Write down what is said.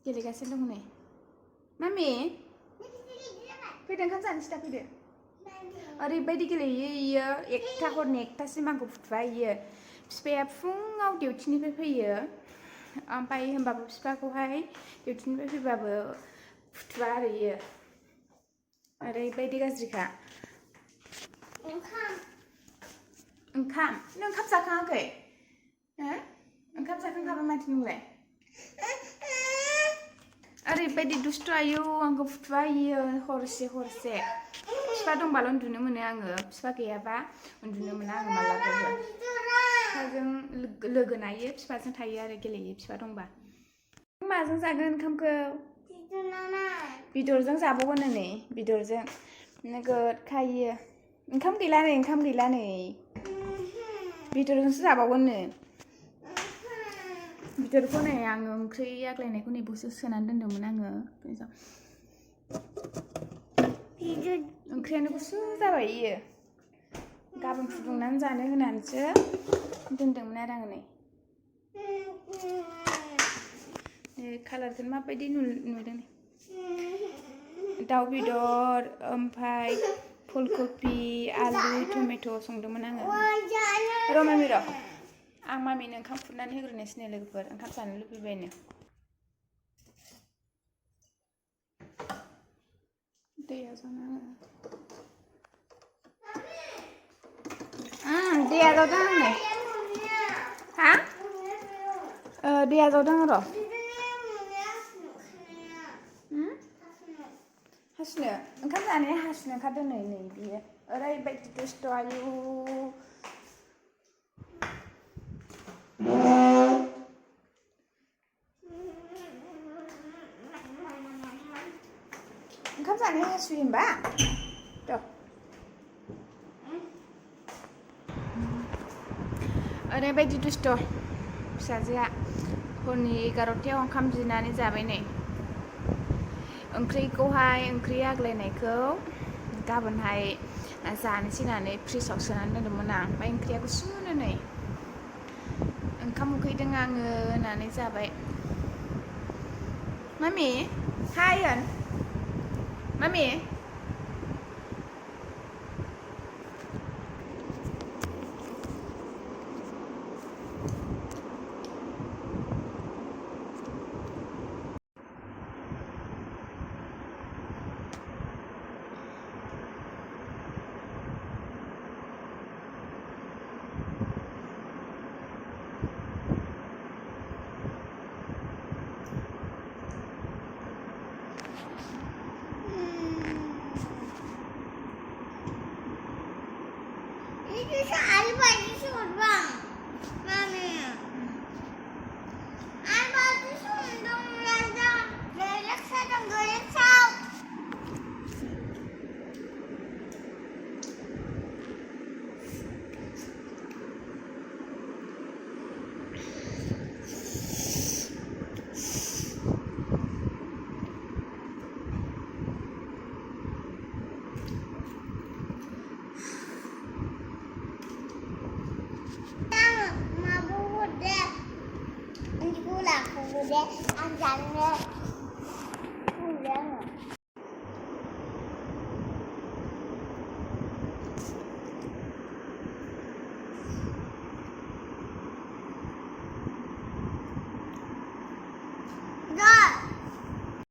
गेलेगासिनो दं नै मामि फैदो ओंखाम जानोसै दा फैदो ओरैबायदि गेलेयो इयो एकथा हरनि एकथासिम आंखौ फुथुवा इयो बिफाया फुङाव डिउटिनिफ्राय फैयो ओमफ्राय होमबाबो बिफाखौहाय डिउटिनिफ्राय फैबाबो फुथुवा आरो इयो ओरैबायदि गाज्रिखा ओंखाम नों ओंखाम जाखाङाखै हो ओंखाम जाखांखाबाय माथो नोंलाय ओरैबायदि दुस्ट' आयौ आंखौ फुथुवा इयो हरसे बिफा दंबाल' उन्दुनो मोनो आङो बिफा गैयाबा उन्दुनो मोना आङो मालाबाबो बिफाजों लोगो नायो बिफाजों थायो आरो गेलेयो बिफा दंबा माजों जागोन ओंखामखौ बेदरजों जाबावगोन नै बेदरजों नोगोद खायो ओंखाम गैला नै बेदरजोंसो जाबावगोन नो बेदरखौ नै आङो ओंख्रि आग्लायनायखौ नै बेयावसो सोनानै दोन्दोंमोन आङो ओंख्रियानो गुसु जाबाय इयो गाबोन फुदुंनानै जानो होनानैसो दोन्दोंमोन आरो आङो नै कालारखौनो माबायदि नुदों दाउ बेदर ओमफ्राय फुलकबि आलु टमेट' संदोंमोन आङो र' मामि र' आं मामिनो ओंखाम खुरनानै होग्रोनोसै लोगोफोर ओंखाम जानो लुबैबायनो दैया जाना दैया जादों आंनो हा दैया जादों र' हासुनो ओंखाम जानाया हासुनो ओंखारदों नै बियो ओरैबायदि दुस्ट' आयु ओंखाम जानाया हासुयो होमबा र' ओरैबायदि दुस्ट' फिसाजोआ हरनि 11थायाव ओंखाम बिनानै जाबाय नै ओंख्रि आग्लायनायखौ गाबोनहाय जानोसै होननानै फ्रिजआव सोनानै दोन्दोंमोन आं ओमफ्राय ओंख्रिया गुसुनो नै ओंखाम उखैदों आङो होननानै जाबाय मामि हाय होन मामि